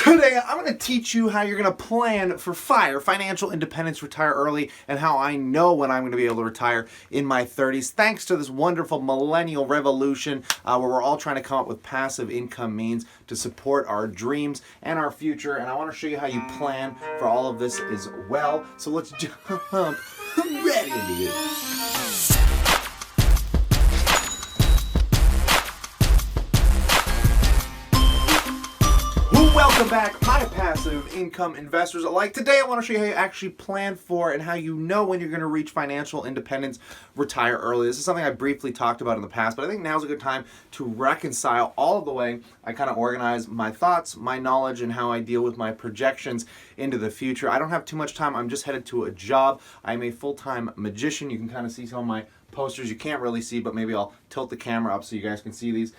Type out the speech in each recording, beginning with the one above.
Today, I'm going to teach you how you're going to plan for FIRE, financial independence, retire early, and how I know when I'm going to be able to retire in my 30s, thanks to this wonderful millennial revolution where we're all trying to come up with passive income means to support our dreams and our future. And I want to show you how you plan for all of this as well. So let's jump right into it. Welcome back, my passive income investors alike. Today I want to show you how you actually plan for and how you know when you're going to reach financial independence, retire early. This is something I briefly talked about in the past, but I think now's a good time to reconcile all of the way I kind of organize my thoughts, my knowledge, and how I deal with my projections into the future. I don't have too much time. I'm just headed to a job. I'm a full-time magician. You can kind of see some of my posters. You can't really see, but maybe I'll tilt the camera up so you guys can see these.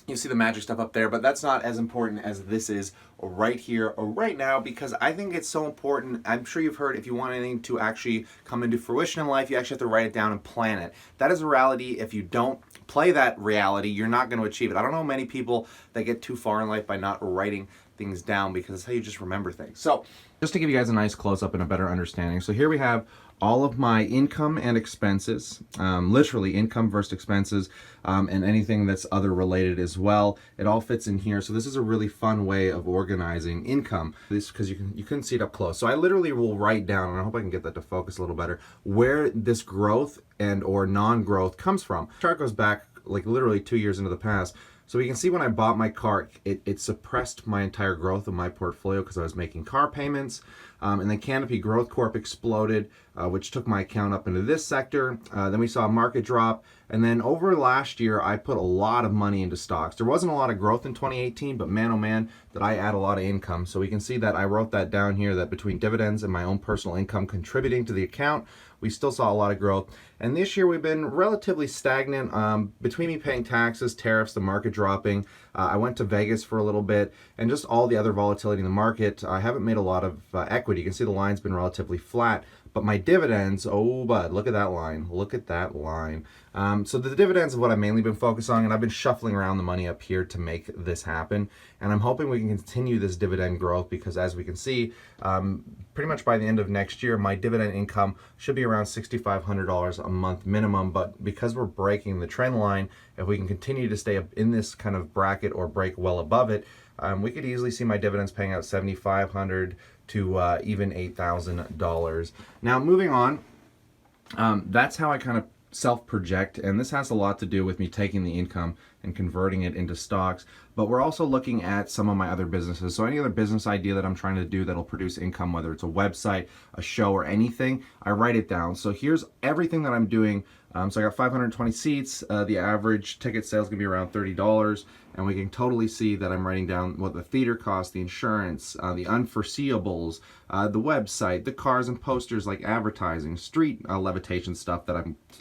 You see the magic stuff up there, but that's not as important as this is right here or right now, because I think it's so important. I'm sure you've heard if you want anything to actually come into fruition in life, you actually have to write it down and plan it. That is a reality. If you don't play that reality, you're not going to achieve it. I don't know many people that get too far in life by not writing things down, because it's how you just remember things. So just to give you guys a nice close-up and a better understanding, so here we have all of my income and expenses, literally income versus expenses, and anything that's other related as well. It all fits in here. So this is a really fun way of organizing income. This because you couldn't see it up close. So I literally will write down, and I hope I can get that to focus a little better, where this growth and or non-growth comes from. The chart goes back like literally 2 years into the past. So we can see when I bought my car, it suppressed my entire growth of my portfolio because I was making car payments. And then Canopy Growth Corp exploded, which took my account up into this sector. Then we saw a market drop. And then over last year, I put a lot of money into stocks. There wasn't a lot of growth in 2018, but man, oh man, did I add a lot of income. So we can see that I wrote that down here, that between dividends and my own personal income contributing to the account, we still saw a lot of growth. And this year we've been relatively stagnant. Between me paying taxes, tariffs, the market dropping, I went to Vegas for a little bit, and just all the other volatility in the market, I haven't made a lot of equity. You can see the line's been relatively flat. But my dividends, oh bud, look at that line. Look at that line. So the dividends is what I've mainly been focused on, and I've been shuffling around the money up here to make this happen. And I'm hoping we can continue this dividend growth, because as we can see, pretty much by the end of next year, my dividend income should be around $6,500 a month minimum. But because we're breaking the trend line, if we can continue to stay in this kind of bracket or break well above it, we could easily see my dividends paying out $7,500 to even $8,000. Now moving on, that's how I kind of self-project, and this has a lot to do with me taking the income and converting it into stocks. But we're also looking at some of my other businesses. So any other business idea that I'm trying to do that'll produce income, whether it's a website, a show, or anything, I write it down. So here's everything that I'm doing. So I got 520 seats. The average ticket sale is gonna be around $30. And we can totally see that I'm writing down what the theater costs, the insurance, the unforeseeables, the website, the cars and posters like advertising, street levitation stuff that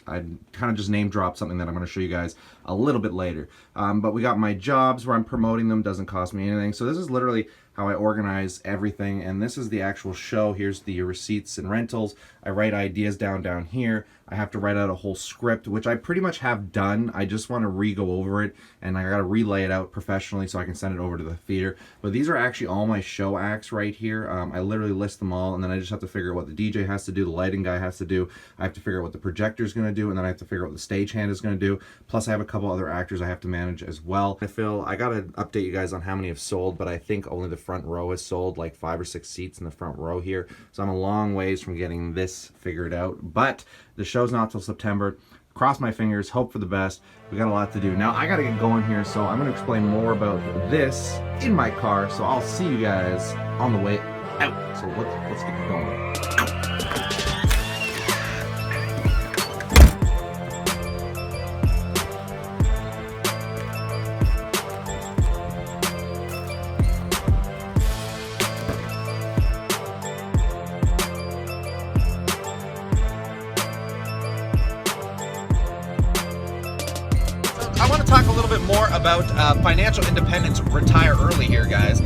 I kind of just name drop something that I'm going to show you guys a little bit later. But we got my jobs where I'm promoting them, doesn't cost me anything. So this is literally how I organize everything, and this is the actual show. Here's the receipts and rentals. I write ideas down here. I have to write out a whole script, which I pretty much have done. I just want to re-go over it, and I got to relay it out professionally so I can send it over to the theater. But these are actually all my show acts right here. I literally list them all, and then I just have to figure out what the DJ has to do, the lighting guy has to do. I have to figure out what the projector is going to do, and then I have to figure out what the stagehand is going to do. Plus, I have a couple other actors I have to manage as well. I got to update you guys on how many have sold, but I think only the front row has sold, like 5 or 6 seats in the front row here. So I'm a long ways from getting this figured out. But the show's not till September. Cross my fingers, hope for the best. We got a lot to do. Now I gotta get going here, so I'm gonna explain more about this in my car. So I'll see you guys on the way out. So let's get going. I want to talk a little bit more about financial independence, retire early here, guys.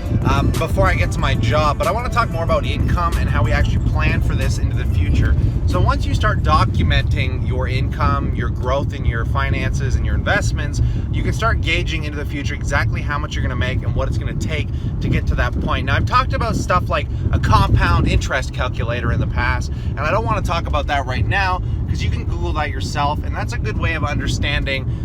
before I get to my job, but I want to talk more about income and how we actually plan for this into the future. So once you start documenting your income, your growth in your finances and your investments, you can start gauging into the future exactly how much you're going to make and what it's going to take to get to that point. Now, I've talked about stuff like a compound interest calculator in the past, and I don't want to talk about that right now because you can Google that yourself, and that's a good way of understanding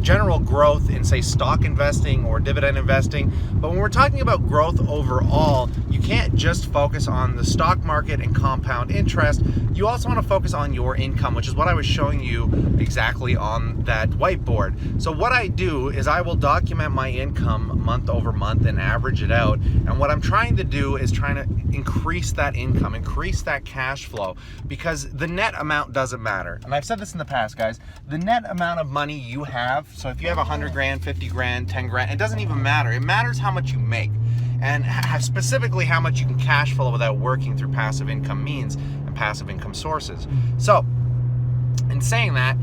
general growth in, say, stock investing or dividend investing. But when we're talking about growth overall, you can't just focus on the stock market and compound interest. You also want to focus on your income, which is what I was showing you exactly on that whiteboard. So what I do is I will document my income month over month and average it out. And what I'm trying to do is trying to increase that income, increase that cash flow, because the net amount doesn't matter. And I've said this in the past, guys, the net amount of money you have, so if you have 100 grand, 50 grand, 10 grand, it doesn't even matter. It matters how much you make, and specifically how much you can cash flow without working through passive income means and passive income sources. So in saying that,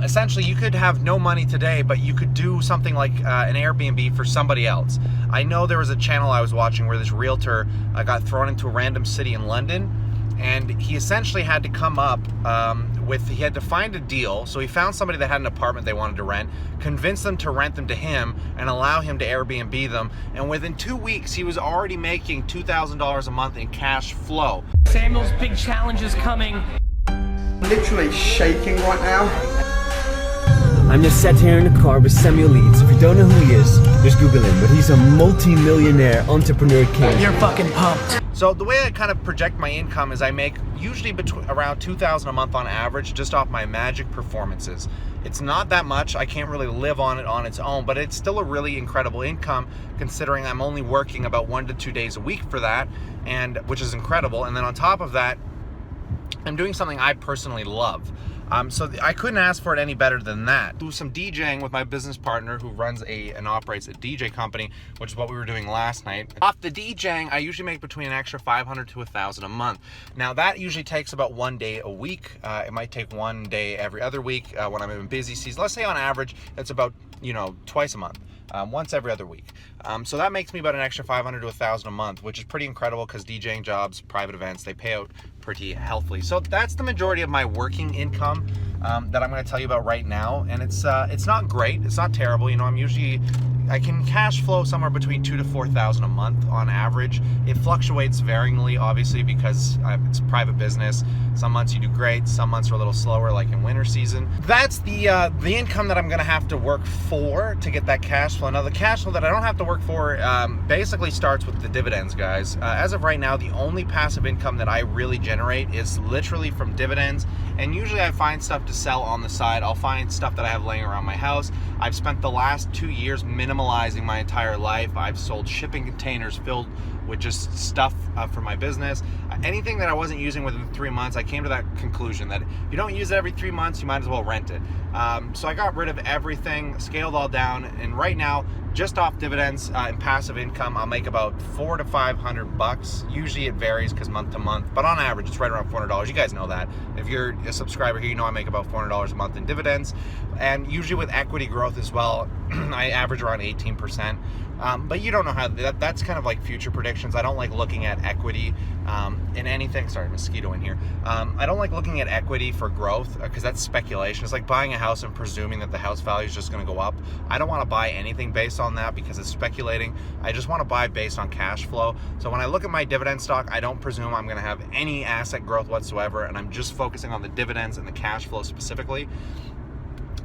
essentially you could have no money today, but you could do something like an Airbnb for somebody else. I know there was a channel I was watching where this realtor got thrown into a random city in London, and he essentially had to come up he had to find a deal. So he found somebody that had an apartment they wanted to rent, convince them to rent them to him and allow him to Airbnb them. And within 2 weeks, he was already making $2,000 a month in cash flow. Samuel's big challenge is coming. Literally shaking right now. I'm just sat here in the car with Samuel Leeds. If you don't know who he is, just Google him. But he's a multi-millionaire entrepreneur king. You're fucking pumped. So the way I kind of project my income is I make usually around $2,000 a month on average, just off my magic performances. It's not that much. I can't really live on it on its own, but it's still a really incredible income considering I'm only working about 1 to 2 days a week for that, and which is incredible. And then on top of that, I'm doing something I personally love. So I couldn't ask for it any better than that. Do some DJing with my business partner who runs and operates a DJ company, which is what we were doing last night. Off the DJing, I usually make between an extra $500 to $1,000 a month. Now that usually takes about 1 day a week. It might take 1 day every other week when I'm in busy season. Let's say on average, it's about, twice a month. Once every other week. So that makes me about an extra $500 to $1,000 a month, which is pretty incredible because DJing jobs, private events, they pay out pretty healthily. So that's the majority of my working income that I'm going to tell you about right now. And it's not great. It's not terrible. I can cash flow somewhere between $2,000 to $4,000 a month on average. It fluctuates varyingly, obviously, because it's a private business. Some months you do great, some months are a little slower, like in winter season. That's the income that I'm gonna have to work for to get that cash flow. Now, the cash flow that I don't have to work for basically starts with the dividends, guys. As of right now, the only passive income that I really generate is literally from dividends. And usually I find stuff to sell on the side. I'll find stuff that I have laying around my house. I've spent the last 2 years minimalizing my entire life. I've sold shipping containers filled with just stuff for my business. Anything that I wasn't using within 3 months, I came to that conclusion that if you don't use it every 3 months, you might as well rent it. So I got rid of everything, scaled all down, and right now, just off dividends and passive income, I'll make about $400 to $500. Usually it varies because month to month, but on average, it's right around $400. You guys know that. If you're a subscriber here, you know I make about $400 a month in dividends, and usually with equity growth as well, I average around 18%. But you don't know how that's kind of like future predictions. I don't like looking at equity in anything. Sorry, mosquito in here. I don't like looking at equity for growth because that's speculation. It's like buying a house and presuming that the house value is just going to go up. I don't want to buy anything based on that because it's speculating. I just want to buy based on cash flow. So when I look at my dividend stock, I don't presume I'm going to have any asset growth whatsoever, and I'm just focusing on the dividends and the cash flow specifically.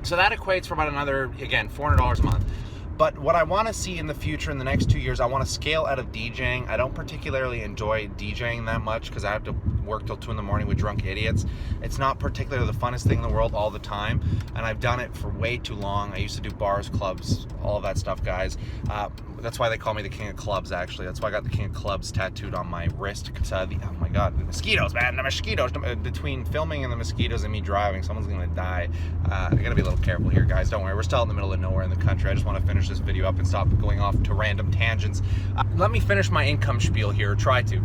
So that equates for about another, again, $400 a month. But what I want to see in the future, in the next 2 years, I want to scale out of DJing. I don't particularly enjoy DJing that much because I have to work till 2 in the morning with drunk idiots. It's not particularly the funnest thing in the world all the time, and I've done it for way too long. I used to do bars, clubs, all of that stuff, guys. That's why they call me the king of clubs, actually. That's why I got the king of clubs tattooed on my wrist. Oh my God, the mosquitoes, man, the mosquitoes. Between filming and the mosquitoes and me driving, someone's gonna die. I gotta be a little careful here, guys. Don't worry, we're still in the middle of nowhere in the country. I just want to finish this video up and stop going off to random tangents. Let me finish my income spiel here, or try to.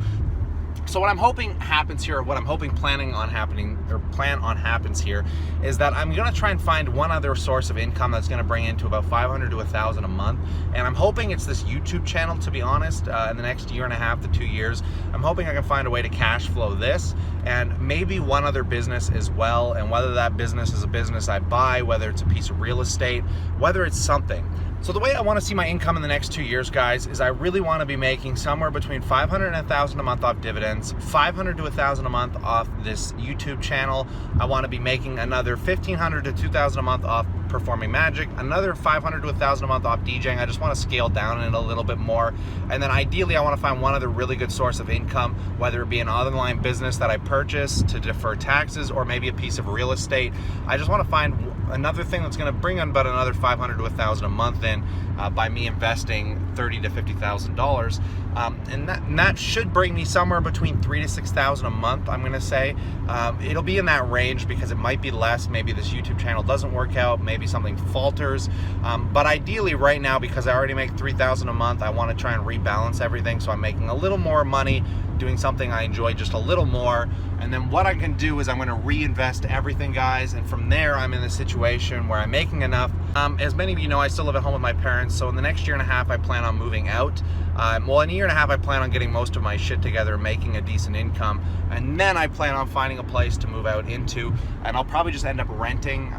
So what I'm hoping happens here, or what I'm hoping plan on happens here, is that I'm gonna try and find one other source of income that's gonna bring into about $500 to $1,000 a month. And I'm hoping it's this YouTube channel, to be honest, in the next 1.5 to 2 years. I'm hoping I can find a way to cash flow this, and maybe one other business as well. And whether that business is a business I buy, whether it's a piece of real estate, whether it's something. So the way I want to see my income in the next 2 years, guys, is I really want to be making somewhere between $500 and $1,000 a month off dividends, $500 to $1,000 a month off this YouTube channel. I want to be making another $1,500 to $2,000 a month off performing magic, another $500 to $1,000 a month off DJing. I just want to scale down in it a little bit more. And then ideally, I want to find one other really good source of income, whether it be an online business that I purchase to defer taxes, or maybe a piece of real estate. I just want to find another thing that's going to bring in about another $500 to $1,000 a month in by me investing $30,000 to $50,000, and that should bring me somewhere between $3,000 to $6,000 a month. I'm going to say it'll be in that range, because it might be less. Maybe this YouTube channel doesn't work out. Maybe something falters. But ideally, right now, because I already make $3,000 a month, I want to try and rebalance everything, so I'm making a little more money doing something I enjoy just a little more. And then what I can do is I'm going to reinvest everything, guys, and from there I'm in a situation where I'm making enough. As many of you know, I still live at home with my parents, so in the next 1.5 years I plan on moving out. Well, in 1.5 years I plan on getting most of my shit together, making a decent income, and then I plan on finding a place to move out into, and I'll probably just end up renting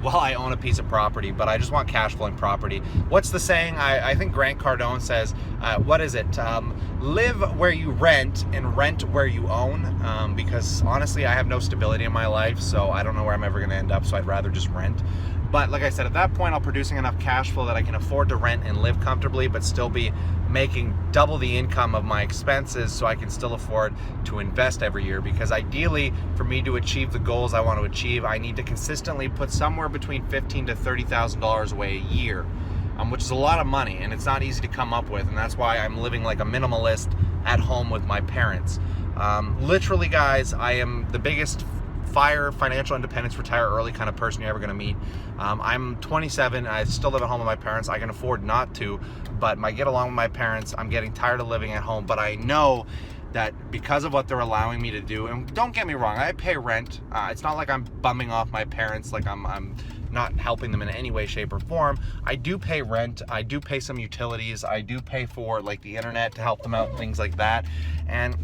while I own a piece of property, but I just want cash flowing property. What's the saying? I think Grant Cardone says, what is it? Live where you rent and rent where you own, because honestly I have no stability in my life, so I don't know where I'm ever going to end up, so I'd rather just rent. But like I said, at that point I'll producing enough cash flow that I can afford to rent and live comfortably, but still be making double the income of my expenses, so I can still afford to invest every year. Because ideally, for me to achieve the goals I want to achieve, I need to consistently put somewhere between $15,000 to $30,000 away a year, which is a lot of money, and it's not easy to come up with. And that's why I'm living like a minimalist at home with my parents. Literally, guys, I am the biggest financial independence, retire early kind of person you're ever going to meet. I'm 27. I still live at home with my parents. I can afford not to, but I get along with my parents. I'm getting tired of living at home, but I know that because of what they're allowing me to do, and don't get me wrong, I pay rent. It's not like I'm bumming off my parents, like I'm not helping them in any way, shape, or form. I do pay rent. I do pay some utilities. I do pay for like the internet to help them out, things like that. And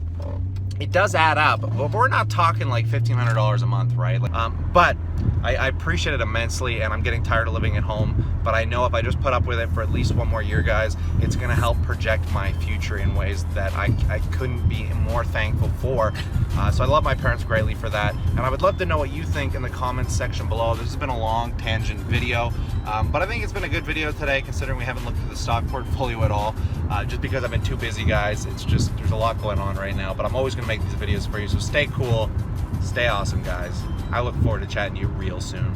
it does add up, but we're not talking like $1,500 a month, right? But I appreciate it immensely, and I'm getting tired of living at home. But I know if I just put up with it for at least 1 more year, guys, it's gonna help project my future in ways that I couldn't be more thankful for. So I love my parents greatly for that. And I would love to know what you think in the comments section below. This has been a long tangent video, but I think it's been a good video today, considering we haven't looked at the stock portfolio at all, just because I've been too busy, guys. It's just, there's a lot going on right now, but I'm always gonna make these videos for you. So stay cool, stay awesome, guys. I look forward to chatting to you real soon.